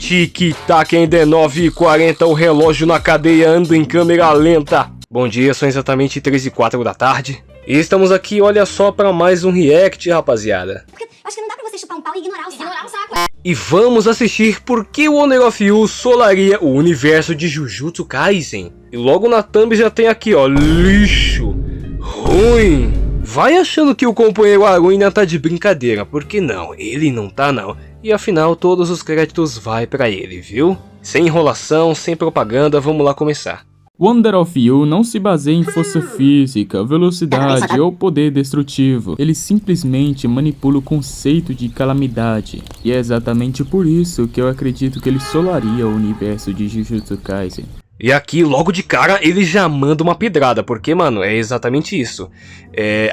Tic-tac, ainda é 9h40, o relógio na cadeia anda em câmera lenta. Bom dia, são exatamente 13h04 da tarde. E estamos aqui, olha só, para mais um react, rapaziada. Porque acho que não dá pra você chupar um pau e ignorar o saco. E vamos assistir por que o Honor of You solaria o universo de Jujutsu Kaisen. E logo na thumb já tem aqui, ó, lixo, ruim. Vai achando que o companheiro Aruina tá de brincadeira, porque não, ele não tá não. E afinal todos os créditos vai pra ele, viu? Sem enrolação, sem propaganda, vamos lá começar. Wonder of You não se baseia em força física, velocidade ou poder destrutivo. Ele simplesmente manipula o conceito de calamidade. E é exatamente por isso que eu acredito que ele solaria o universo de Jujutsu Kaisen. E aqui, logo de cara, ele já manda uma pedrada, porque, mano, é exatamente isso.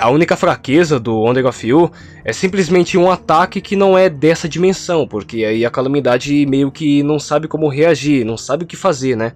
A única fraqueza do Wonder of You é simplesmente um ataque que não é dessa dimensão, porque aí a calamidade meio que não sabe como reagir, não sabe o que fazer, né?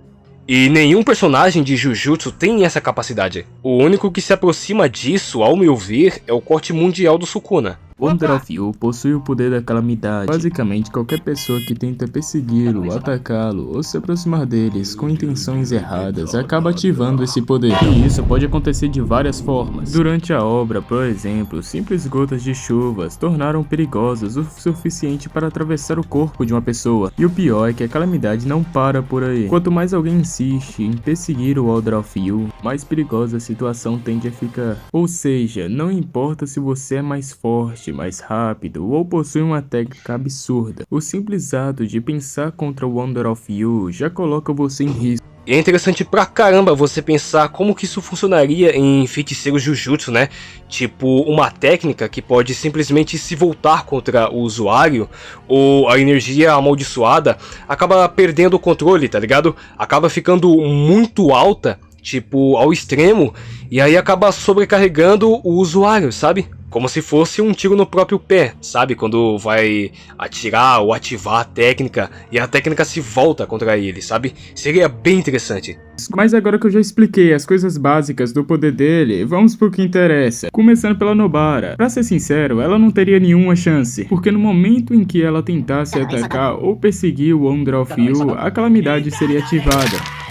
E nenhum personagem de Jujutsu tem essa capacidade. O único que se aproxima disso, ao meu ver, é o corte mundial do Sukuna. Wonder of You possui o poder da calamidade. Basicamente, qualquer pessoa que tenta persegui-lo, atacá-lo ou se aproximar deles com intenções erradas acaba ativando esse poder. E isso pode acontecer de várias formas. Durante a obra, por exemplo, simples gotas de chuvas tornaram perigosas o suficiente para atravessar o corpo de uma pessoa. E o pior é que a calamidade não para por aí. Quanto mais alguém insiste em perseguir o Wonder of You, mais perigosa a situação tende a ficar. Ou seja, não importa se você é mais forte, mais rápido ou possui uma técnica absurda. O simples ato de pensar contra o Wonder of You já coloca você em risco. E é interessante pra caramba você pensar como que isso funcionaria em feiticeiros Jujutsu, né? Tipo, uma técnica que pode simplesmente se voltar contra o usuário, ou a energia amaldiçoada acaba perdendo o controle, tá ligado? Acaba ficando muito alta, tipo, ao extremo, e aí acaba sobrecarregando o usuário, sabe? Como se fosse um tiro no próprio pé, sabe? Quando vai atirar ou ativar a técnica e a técnica se volta contra ele, sabe? Seria bem interessante. Mas agora que eu já expliquei as coisas básicas do poder dele, vamos pro que interessa. Começando pela Nobara. Pra ser sincero, ela não teria nenhuma chance, porque no momento em que ela tentasse atacar ou perseguir o Wonder of You, a calamidade seria ativada.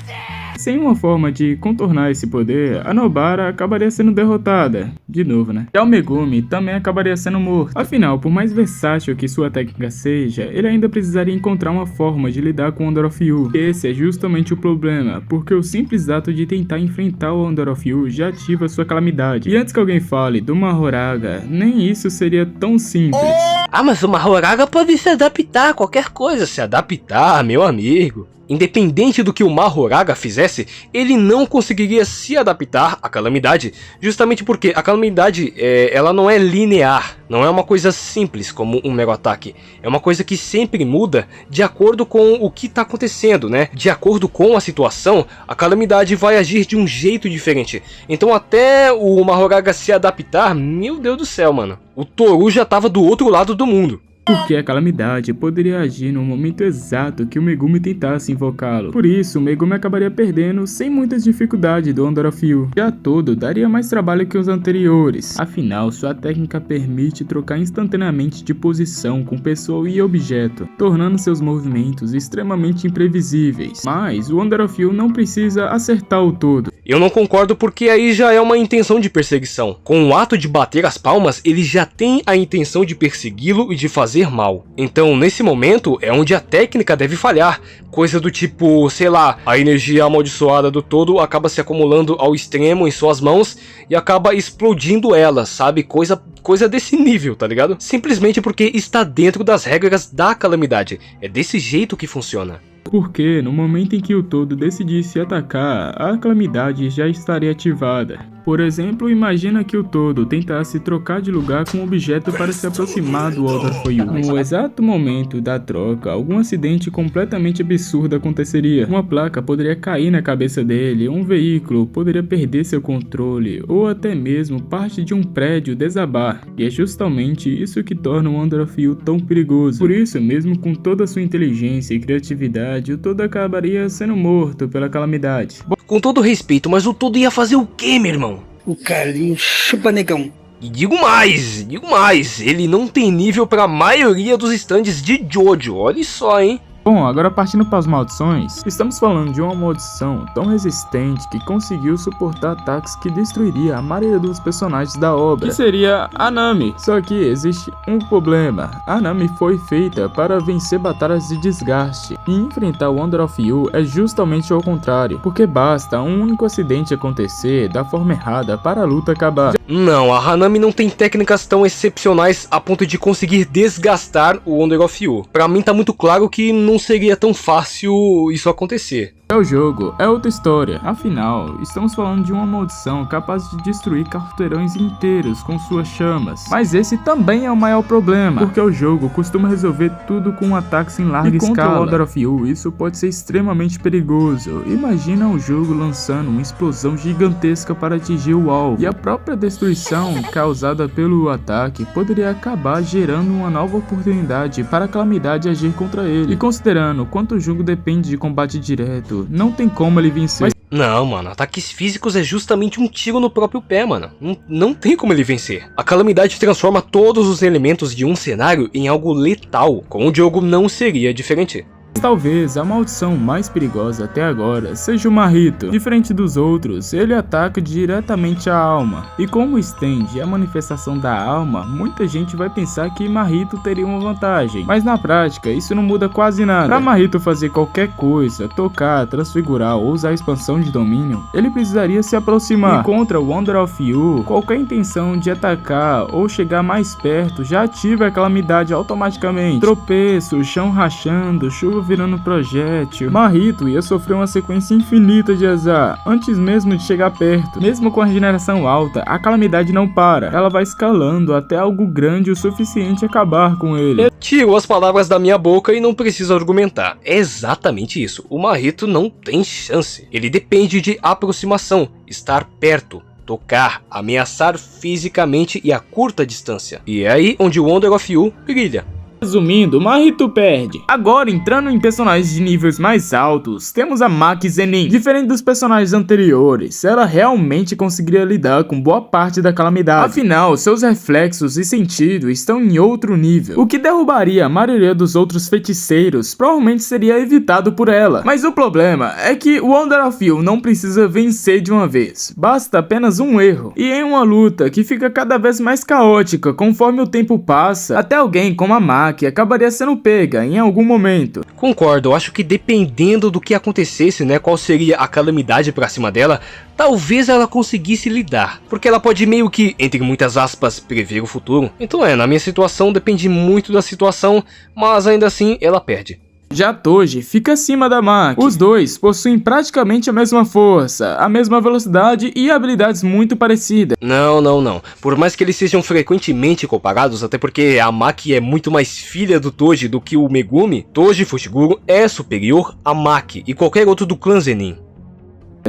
Sem uma forma de contornar esse poder, a Nobara acabaria sendo derrotada. De novo, né? Já o Megumi também acabaria sendo morto. Afinal, por mais versátil que sua técnica seja, ele ainda precisaria encontrar uma forma de lidar com o Wonder of You. Esse é justamente o problema, porque o simples ato de tentar enfrentar o Wonder of You já ativa sua calamidade. E antes que alguém fale do Mahoraga, nem isso seria tão simples. Ah, mas o Mahoraga pode se adaptar a qualquer coisa, se adaptar, meu amigo. Independente do que o Mahoraga fizesse, ele não conseguiria se adaptar à calamidade, justamente porque a calamidade ela não é linear, não é uma coisa simples como um mero ataque, é uma coisa que sempre muda de acordo com o que está acontecendo, né? De acordo com a situação, a calamidade vai agir de um jeito diferente. Então até o Mahoraga se adaptar, meu Deus do céu, mano, o Toru já tava do outro lado do mundo. Porque a calamidade poderia agir no momento exato que o Megumi tentasse invocá-lo. Por isso, o Megumi acabaria perdendo sem muitas dificuldades do Wonder of You. Já todo daria mais trabalho que os anteriores. Afinal, sua técnica permite trocar instantaneamente de posição com pessoa e objeto, tornando seus movimentos extremamente imprevisíveis. Mas o Wonder of You não precisa acertar o todo. Eu não concordo porque aí já é uma intenção de perseguição. Com o ato de bater as palmas, ele já tem a intenção de persegui-lo e de fazer mal. Então, nesse momento, é onde a técnica deve falhar. Coisa do tipo, sei lá, a energia amaldiçoada do todo acaba se acumulando ao extremo em suas mãos e acaba explodindo ela, sabe? Coisa desse nível, tá ligado? Simplesmente porque está dentro das regras da calamidade. É desse jeito que funciona. Porque no momento em que o todo decidisse atacar, a calamidade já estaria ativada. Por exemplo, imagina que o todo tentasse trocar de lugar com um objeto para se aproximar do Wonder of You. No exato momento da troca, algum acidente completamente absurdo aconteceria. Uma placa poderia cair na cabeça dele, um veículo poderia perder seu controle, ou até mesmo parte de um prédio desabar. E é justamente isso que torna o Wonder of You tão perigoso. Por isso, mesmo com toda a sua inteligência e criatividade, o todo acabaria sendo morto pela calamidade. Com todo respeito, mas o todo ia fazer o quê, meu irmão? O Carlinhos chupa negão. E digo mais, ele não tem nível para a maioria dos stands de Jojo, olha só, hein? Bom, agora partindo para as maldições, estamos falando de uma maldição tão resistente que conseguiu suportar ataques que destruiria a maioria dos personagens da obra, que seria a Nami. Só que existe um problema, a Nami foi feita para vencer batalhas de desgaste, e enfrentar o Wonder of You é justamente ao contrário, porque basta um único acidente acontecer da forma errada para a luta acabar. Não, a Hanami não tem técnicas tão excepcionais a ponto de conseguir desgastar o Wonder of You. Pra mim tá muito claro que não seria tão fácil isso acontecer. O jogo é outra história, afinal, estamos falando de uma maldição capaz de destruir quarteirões inteiros com suas chamas. Mas esse também é o maior problema, porque o jogo costuma resolver tudo com ataques em larga escala. Contra o Wonder of You, isso pode ser extremamente perigoso. Imagina o jogo lançando uma explosão gigantesca para atingir o alvo, e a própria destruição causada pelo ataque poderia acabar gerando uma nova oportunidade para a Calamidade agir contra ele. E considerando quanto o jogo depende de combate direto, não tem como ele vencer. Não, mano, ataques físicos é justamente um tiro no próprio pé, mano. Não tem como ele vencer. A Calamidade transforma todos os elementos de um cenário em algo letal. Com o jogo não seria diferente. Talvez a maldição mais perigosa até agora seja o Mahito. Diferente dos outros, ele ataca diretamente a alma. E como estende a manifestação da alma, muita gente vai pensar que Mahito teria uma vantagem. Mas na prática, isso não muda quase nada. Para Mahito fazer qualquer coisa, tocar, transfigurar ou usar a expansão de domínio, ele precisaria se aproximar. E contra o Wonder of You, qualquer intenção de atacar ou chegar mais perto já ativa a Calamidade automaticamente. Tropeço, chão rachando, chuva virando projétil, Mahito ia sofrer uma sequência infinita de azar antes mesmo de chegar perto. Mesmo com a regeneração alta, a Calamidade não para, ela vai escalando até algo grande o suficiente acabar com ele. Tirou as palavras da minha boca e não preciso argumentar. É exatamente isso, o Mahito não tem chance. Ele depende de aproximação, estar perto, tocar, ameaçar fisicamente e a curta distância. E é aí onde o Wonder of You brilha. Resumindo, Mahito perde. Agora, entrando em personagens de níveis mais altos, temos a Maki Zenin. Diferente dos personagens anteriores, ela realmente conseguiria lidar com boa parte da Calamidade. Afinal, seus reflexos e sentido estão em outro nível. O que derrubaria a maioria dos outros feiticeiros provavelmente seria evitado por ela. Mas o problema é que o Wonder of You não precisa vencer de uma vez. Basta apenas um erro. E em uma luta que fica cada vez mais caótica conforme o tempo passa, até alguém como a Maki acabaria sendo pega em algum momento. Concordo, eu acho que dependendo do que acontecesse, né, qual seria a calamidade pra cima dela, talvez ela conseguisse lidar, porque ela pode meio que, entre muitas aspas, prever o futuro. Então na minha situação depende muito da situação, mas ainda assim ela perde. Já Toji fica acima da Maki. Os dois possuem praticamente a mesma força, a mesma velocidade e habilidades muito parecidas. Não. Por mais que eles sejam frequentemente comparados, até porque a Maki é muito mais filha do Toji do que o Megumi, Toji Fushiguro é superior a Maki e qualquer outro do clã Zenin.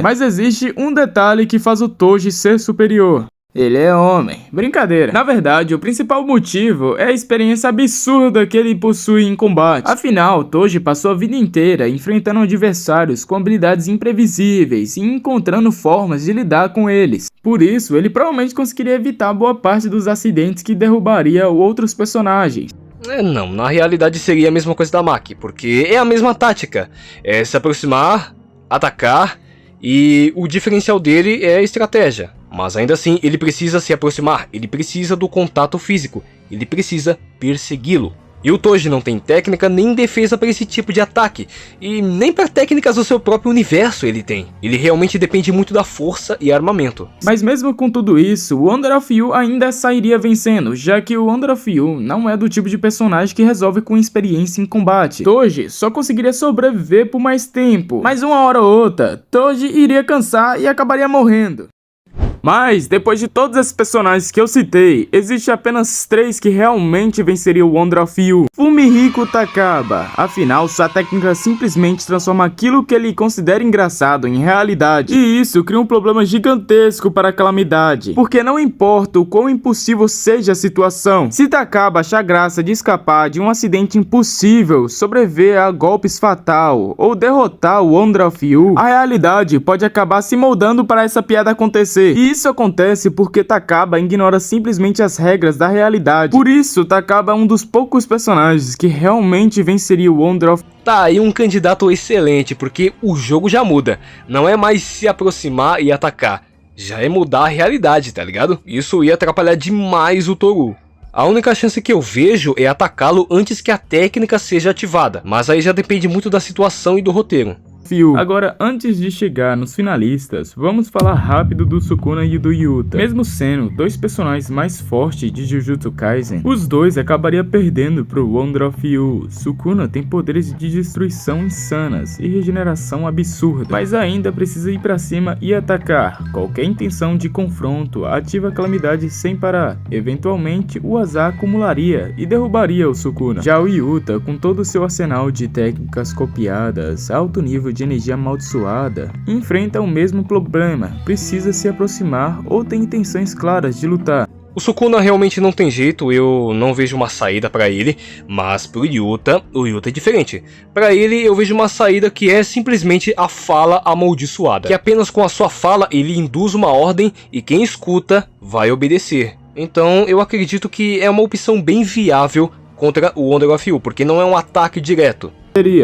Mas existe um detalhe que faz o Toji ser superior. Ele é homem. Brincadeira. Na verdade, o principal motivo é a experiência absurda que ele possui em combate. Afinal, Toji passou a vida inteira enfrentando adversários com habilidades imprevisíveis e encontrando formas de lidar com eles. Por isso, ele provavelmente conseguiria evitar boa parte dos acidentes que derrubaria outros personagens. Não, na realidade seria a mesma coisa da Maki, porque é a mesma tática. É se aproximar, atacar, e o diferencial dele é a estratégia. Mas ainda assim, ele precisa se aproximar, ele precisa do contato físico, ele precisa persegui-lo. E o Toji não tem técnica nem defesa para esse tipo de ataque, e nem para técnicas do seu próprio universo ele tem. Ele realmente depende muito da força e armamento. Mas mesmo com tudo isso, o Wonder of You ainda sairia vencendo, já que o Wonder of You não é do tipo de personagem que resolve com experiência em combate. Toji só conseguiria sobreviver por mais tempo, mas uma hora ou outra, Toji iria cansar e acabaria morrendo. Mas, depois de todos esses personagens que eu citei, existe apenas 3 que realmente venceriam o Wonder of You. Fumihiko Takaba. Afinal, sua técnica simplesmente transforma aquilo que ele considera engraçado em realidade. E isso cria um problema gigantesco para a Calamidade. Porque não importa o quão impossível seja a situação, se Takaba achar graça de escapar de um acidente impossível, sobreviver a golpes fatal ou derrotar o Wonder of You, a realidade pode acabar se moldando para essa piada acontecer. E E isso acontece porque Takaba ignora simplesmente as regras da realidade. Por isso, Takaba é um dos poucos personagens que realmente venceria o Wonder of... Tá aí um candidato excelente, porque o jogo já muda. Não é mais se aproximar e atacar, já é mudar a realidade, tá ligado? Isso ia atrapalhar demais o Toru. A única chance que eu vejo é atacá-lo antes que a técnica seja ativada, mas aí já depende muito da situação e do roteiro. Agora, antes de chegar nos finalistas, vamos falar rápido do Sukuna e do Yuta. Mesmo sendo dois personagens mais fortes de Jujutsu Kaisen, os dois acabariam perdendo pro Wonder of You. Sukuna tem poderes de destruição insanas e regeneração absurda, mas ainda precisa ir pra cima e atacar. Qualquer intenção de confronto ativa a calamidade sem parar. Eventualmente, o azar acumularia e derrubaria o Sukuna. Já o Yuta, com todo o seu arsenal de técnicas copiadas, alto nível de energia amaldiçoada, enfrenta o mesmo problema, precisa se aproximar ou tem intenções claras de lutar. O Sukuna realmente não tem jeito, eu não vejo uma saída pra ele, mas pro Yuta, o Yuta é diferente. Pra ele eu vejo uma saída que é simplesmente a fala amaldiçoada, que apenas com a sua fala ele induz uma ordem e quem escuta vai obedecer. Então eu acredito que é uma opção bem viável contra o Wonder of You, porque não é um ataque direto.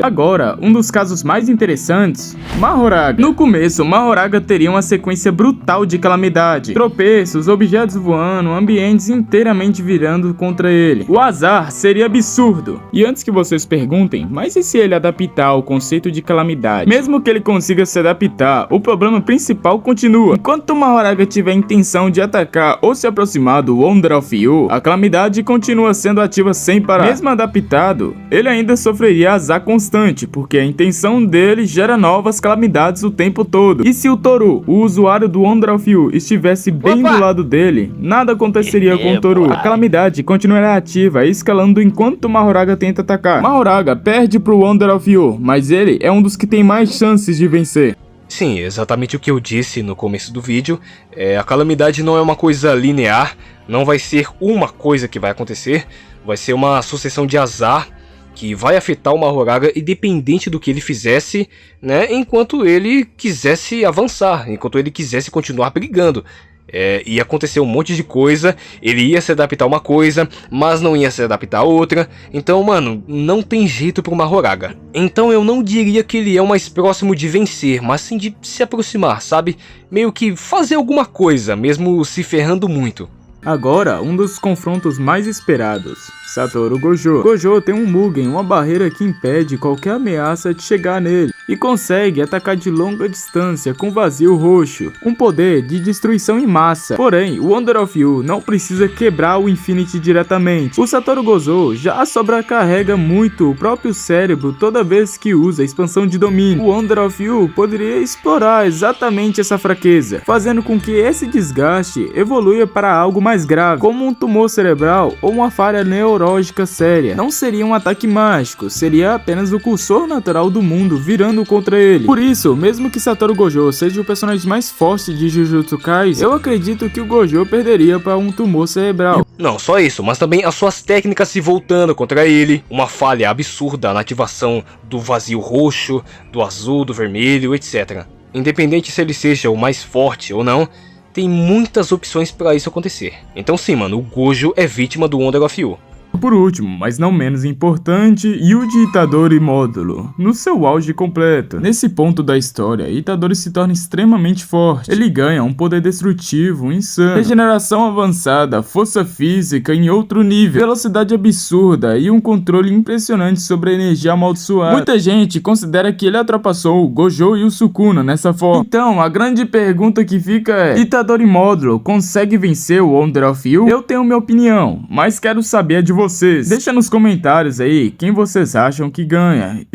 Agora, um dos casos mais interessantes, Mahoraga. No começo, Mahoraga teria uma sequência brutal de calamidade. Tropeços, objetos voando, ambientes inteiramente virando contra ele. O azar seria absurdo. E antes que vocês perguntem, mas e se ele adaptar o conceito de calamidade? Mesmo que ele consiga se adaptar, o problema principal continua. Enquanto Mahoraga tiver a intenção de atacar ou se aproximar do Wonder of You, a calamidade continua sendo ativa sem parar. Mesmo adaptado, ele ainda sofreria azar constante, porque a intenção dele gera novas calamidades o tempo todo. E se o Toru, o usuário do Wonder of You, estivesse bem do lado dele, nada aconteceria com o Toru. A calamidade continuará ativa, escalando enquanto Mahoraga tenta atacar. Mahoraga perde pro Wonder of You, mas ele é um dos que tem mais chances de vencer. Sim, exatamente o que eu disse no começo do vídeo. A calamidade não é uma coisa linear, não vai ser uma coisa que vai acontecer, vai ser uma sucessão de azar que vai afetar o Mahoraga independente do que ele fizesse, né, enquanto ele quisesse avançar, enquanto ele quisesse continuar brigando. Ia acontecer um monte de coisa, ele ia se adaptar a uma coisa, mas não ia se adaptar a outra. Então, mano, não tem jeito pro Mahoraga. Então eu não diria que ele é o mais próximo de vencer, mas sim de se aproximar, sabe? Meio que fazer alguma coisa, mesmo se ferrando muito. Agora, um dos confrontos mais esperados, Satoru Gojo. Gojo tem um Mugen, uma barreira que impede qualquer ameaça de chegar nele, e consegue atacar de longa distância com vazio roxo, um poder de destruição em massa. Porém, o Wonder of You não precisa quebrar o Infinity diretamente. O Satoru Gojo já sobrecarrega muito o próprio cérebro toda vez que usa a expansão de domínio. O Wonder of You poderia explorar exatamente essa fraqueza, fazendo com que esse desgaste evolua para algo mais grave, como um tumor cerebral ou uma falha neurológica séria. Não seria um ataque mágico, seria apenas o cursor natural do mundo virando contra ele. Por isso, mesmo que Satoru Gojo seja o personagem mais forte de Jujutsu Kaisen, eu acredito que o Gojo perderia para um tumor cerebral. Não só isso, mas também as suas técnicas se voltando contra ele, uma falha absurda na ativação do vazio roxo, do azul, do vermelho, etc. Independente se ele seja o mais forte ou não, tem muitas opções para isso acontecer. Então sim, mano, o Gojo é vítima do Wonder of You. Por último, mas não menos importante, Yuji Itadori Módulo, no seu auge completo. Nesse ponto da história, Itadori se torna extremamente forte. Ele ganha um poder destrutivo, insano, regeneração avançada, força física em outro nível, velocidade absurda e um controle impressionante sobre a energia amaldiçoada. Muita gente considera que ele ultrapassou o Gojo e o Sukuna nessa forma. Então, a grande pergunta que fica é: Itadori Módulo consegue vencer o Wonder of You? Eu tenho minha opinião, mas quero saber a de vocês. Deixa nos comentários aí quem vocês acham que ganha.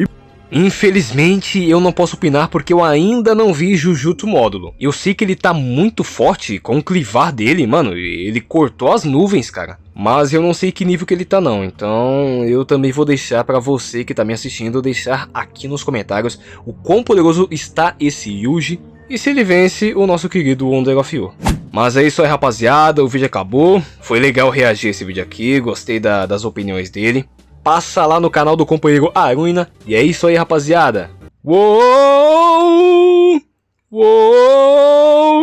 Infelizmente eu não posso opinar porque eu ainda não vi Jujutsu Módulo. Eu sei que ele tá muito forte com o clivar dele, mano, ele cortou as nuvens, cara. Mas eu não sei que nível que ele tá não, então eu também vou deixar pra você que tá me assistindo, deixar aqui nos comentários o quão poderoso está esse Yuji e se ele vence o nosso querido Wonder of You. Mas é isso aí, rapaziada, o vídeo acabou. Foi legal reagir a esse vídeo aqui, gostei das opiniões dele. Passa lá no canal do companheiro Aruna. E é isso aí, rapaziada. Uou! Uou!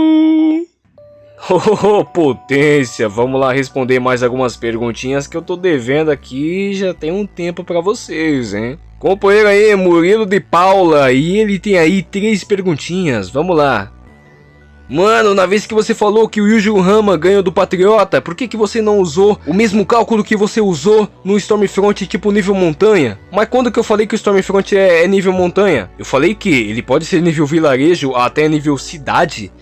Oh, potência, vamos lá responder mais algumas perguntinhas que eu tô devendo aqui já tem um tempo pra vocês, hein? Companheiro aí, Murilo de Paula, e ele tem aí 3 perguntinhas, vamos lá. Mano, na vez que você falou que o Yuji Hama ganhou do Patriota, por que você não usou o mesmo cálculo que você usou no Stormfront tipo nível montanha? Mas quando que eu falei que o Stormfront é nível montanha? Eu falei que ele pode ser nível vilarejo até nível cidade,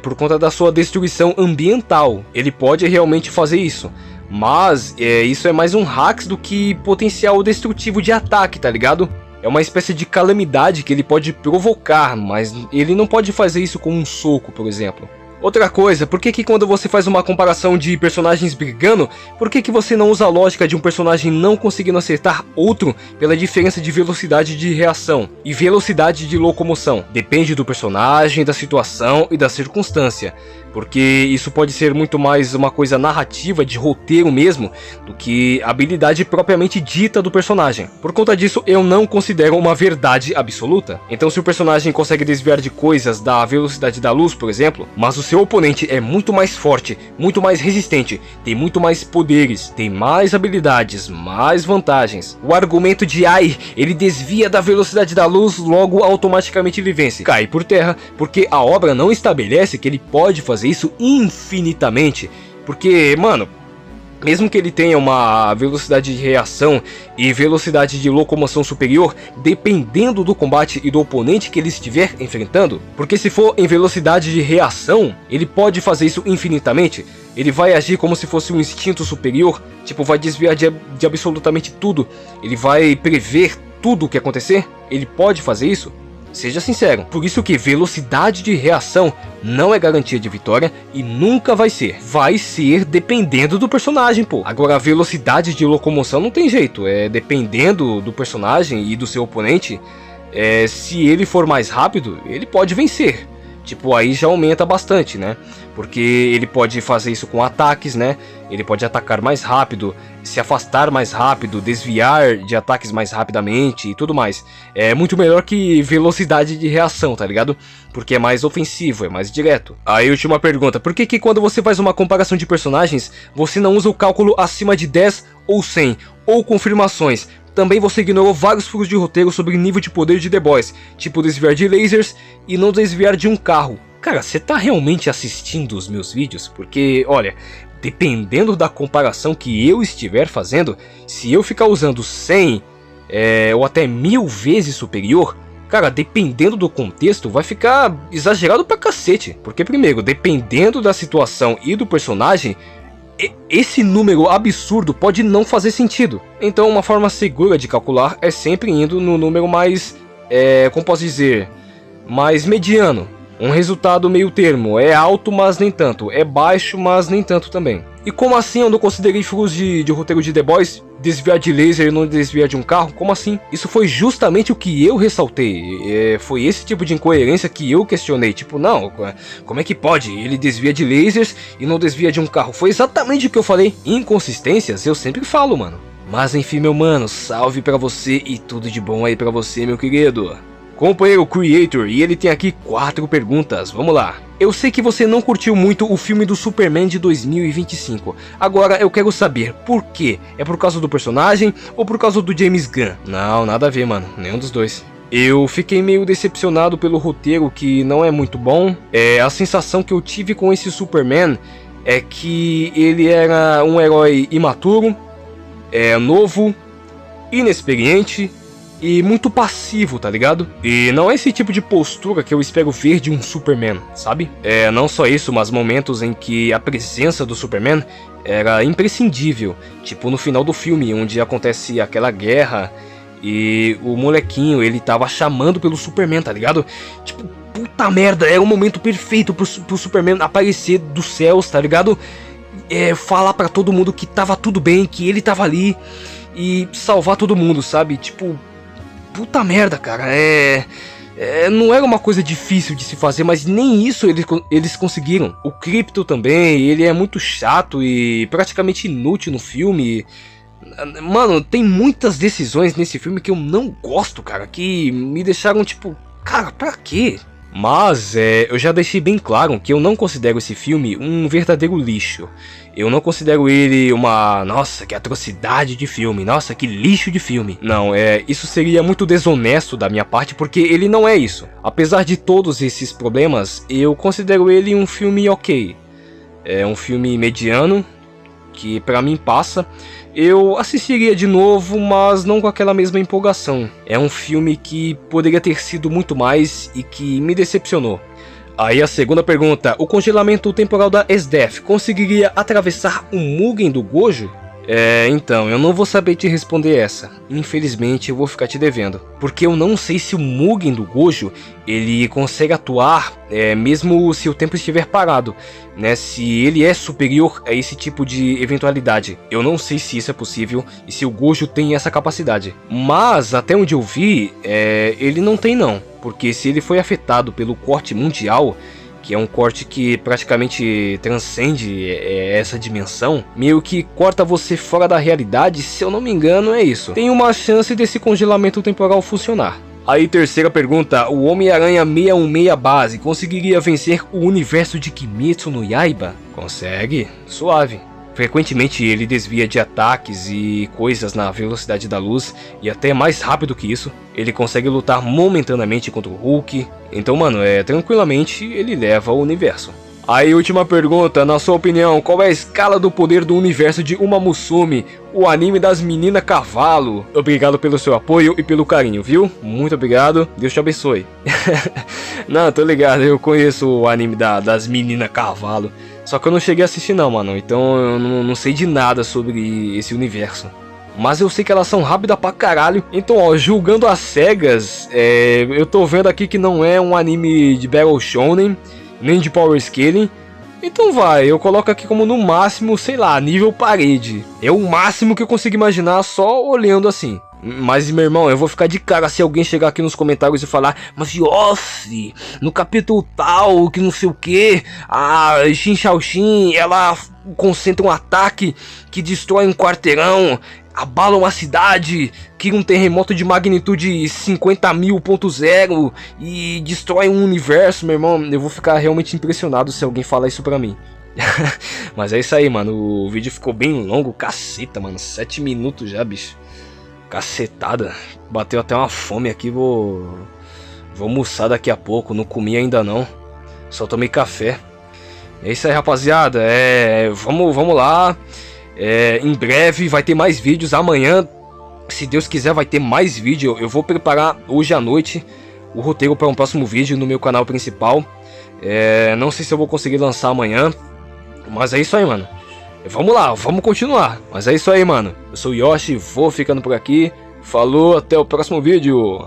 por conta da sua destruição ambiental. Ele pode realmente fazer isso. Mas isso é mais um hacks do que potencial destrutivo de ataque, tá ligado? É uma espécie de calamidade que ele pode provocar, mas ele não pode fazer isso com um soco, por exemplo. Outra coisa, por que quando você faz uma comparação de personagens brigando, por que você não usa a lógica de um personagem não conseguindo acertar outro pela diferença de velocidade de reação e velocidade de locomoção? Depende do personagem, da situação e da circunstância. Porque isso pode ser muito mais uma coisa narrativa, de roteiro mesmo, do que habilidade propriamente dita do personagem. Por conta disso, eu não considero uma verdade absoluta. Então se o personagem consegue desviar de coisas da velocidade da luz, por exemplo, mas o seu oponente é muito mais forte, muito mais resistente, tem muito mais poderes, tem mais habilidades, mais vantagens. O argumento de ai, ele desvia da velocidade da luz, logo automaticamente ele vence, cai por terra, porque a obra não estabelece que ele pode fazer isso infinitamente, porque, mano, mesmo que ele tenha uma velocidade de reação e velocidade de locomoção superior, dependendo do combate e do oponente que ele estiver enfrentando, porque se for em velocidade de reação, ele pode fazer isso infinitamente, ele vai agir como se fosse um instinto superior, tipo, vai desviar de absolutamente tudo, ele vai prever tudo o que acontecer, ele pode fazer isso. Seja sincero, por isso que velocidade de reação não é garantia de vitória e nunca vai ser. Vai ser dependendo do personagem, pô. Agora a velocidade de locomoção não tem jeito, dependendo do personagem e do seu oponente, se ele for mais rápido, ele pode vencer. Tipo, aí já aumenta bastante, né? Porque ele pode fazer isso com ataques, né? Ele pode atacar mais rápido, se afastar mais rápido, desviar de ataques mais rapidamente e tudo mais. É muito melhor que velocidade de reação, tá ligado? Porque é mais ofensivo, é mais direto. Aí, última pergunta. Por que quando você faz uma comparação de personagens, você não usa o cálculo acima de 10 ou 100, ou confirmações? Também você ignorou vários furos de roteiro sobre nível de poder de The Boys, tipo desviar de lasers e não desviar de um carro. Cara, você tá realmente assistindo os meus vídeos? Porque, olha, dependendo da comparação que eu estiver fazendo, se eu ficar usando 100 ou até 1000 vezes superior, cara, dependendo do contexto, vai ficar exagerado pra cacete. Porque, primeiro, dependendo da situação e do personagem, esse número absurdo pode não fazer sentido. Então uma forma segura de calcular é sempre indo no número mais, como posso dizer, mais mediano. Um resultado meio termo, é alto mas nem tanto, é baixo mas nem tanto também. E como assim eu não considerei furos de roteiro de The Boys? Desviar de laser e não desviar de um carro? Como assim? Isso foi justamente o que eu ressaltei. Foi esse tipo de incoerência que eu questionei. Tipo, não, como é que pode? Ele desvia de lasers e não desvia de um carro. Foi exatamente o que eu falei. Inconsistências eu sempre falo, mano. Mas enfim, meu mano, salve pra você e tudo de bom aí pra você, meu querido. Companheiro Creator, e ele tem aqui 4 perguntas, vamos lá. Eu sei que você não curtiu muito o filme do Superman de 2025. Agora eu quero saber por quê? É por causa do personagem ou por causa do James Gunn? Não, nada a ver, mano, nenhum dos dois. Eu fiquei meio decepcionado pelo roteiro, que não é muito bom. A sensação que eu tive com esse Superman é que ele era um herói imaturo, novo, inexperiente e muito passivo, tá ligado? E não é esse tipo de postura que eu espero ver de um Superman, sabe? Não só isso, mas momentos em que a presença do Superman era imprescindível. Tipo no final do filme, onde acontece aquela guerra e o molequinho, ele tava chamando pelo Superman, tá ligado? Tipo, puta merda, era o momento perfeito pro Superman aparecer dos céus, tá ligado? Falar pra todo mundo que tava tudo bem, que ele tava ali e salvar todo mundo, sabe? Tipo, puta merda, cara, não era uma coisa difícil de se fazer, mas nem isso eles conseguiram. O Krypto também, ele é muito chato e praticamente inútil no filme. Mano, tem muitas decisões nesse filme que eu não gosto, cara, que me deixaram tipo, cara, pra quê? Mas eu já deixei bem claro que eu não considero esse filme um verdadeiro lixo. Eu não considero ele uma... nossa, que atrocidade de filme, nossa, que lixo de filme. Não, isso seria muito desonesto da minha parte, porque ele não é isso. Apesar de todos esses problemas, eu considero ele um filme ok. É um filme mediano, que pra mim passa. Eu assistiria de novo, mas não com aquela mesma empolgação. É um filme que poderia ter sido muito mais e que me decepcionou. Aí a segunda pergunta, o congelamento temporal da SDF conseguiria atravessar o Mugen do Gojo? Então, eu não vou saber te responder essa. Infelizmente, eu vou ficar te devendo. Porque eu não sei se o Mugen do Gojo, ele consegue atuar, mesmo se o tempo estiver parado, né? Se ele é superior a esse tipo de eventualidade. Eu não sei se isso é possível e se o Gojo tem essa capacidade. Mas, até onde eu vi, ele não tem não. Porque se ele foi afetado pelo corte mundial, que é um corte que praticamente transcende essa dimensão, meio que corta você fora da realidade, se eu não me engano é isso. Tem uma chance desse congelamento temporal funcionar. Aí terceira pergunta, o Homem-Aranha 616 base conseguiria vencer o universo de Kimetsu no Yaiba? Consegue, suave. Frequentemente ele desvia de ataques e coisas na velocidade da luz e até mais rápido que isso. Ele consegue lutar momentaneamente contra o Hulk. Então, mano, tranquilamente ele leva o universo. Aí, última pergunta, na sua opinião, qual é a escala do poder do universo de Uma Musume, o anime das meninas cavalo? Obrigado pelo seu apoio e pelo carinho, viu? Muito obrigado, Deus te abençoe. Não, tô ligado, eu conheço o anime das meninas cavalo. Só que eu não cheguei a assistir não, mano, então eu não sei de nada sobre esse universo. Mas eu sei que elas são rápidas pra caralho. Então, ó, julgando as cegas, eu tô vendo aqui que não é um anime de Battle Shonen, nem de Power Scaling. Então eu coloco aqui como no máximo, sei lá, nível parede. É o máximo que eu consigo imaginar só olhando assim. Mas, meu irmão, eu vou ficar de cara se alguém chegar aqui nos comentários e falar: mas Yossi, no capítulo tal, que não sei o que, a Shin Shaoxin, ela concentra um ataque que destrói um quarteirão, abala uma cidade, cria um terremoto de magnitude 50.000.0 e destrói um universo, meu irmão. Eu vou ficar realmente impressionado se alguém falar isso pra mim. Mas é isso aí, mano, o vídeo ficou bem longo, caceta, mano, 7 minutos já, bicho. Cacetada, bateu até uma fome aqui, vou almoçar daqui a pouco, não comi ainda não, só tomei café. É isso aí, rapaziada, vamos lá, em breve vai ter mais vídeos, amanhã, se Deus quiser, vai ter mais vídeo. Eu vou preparar hoje à noite o roteiro para um próximo vídeo no meu canal principal. Não sei se eu vou conseguir lançar amanhã, mas é isso aí, mano. Vamos lá, vamos continuar. Mas é isso aí, mano. Eu sou o Yoshi, vou ficando por aqui. Falou, até o próximo vídeo.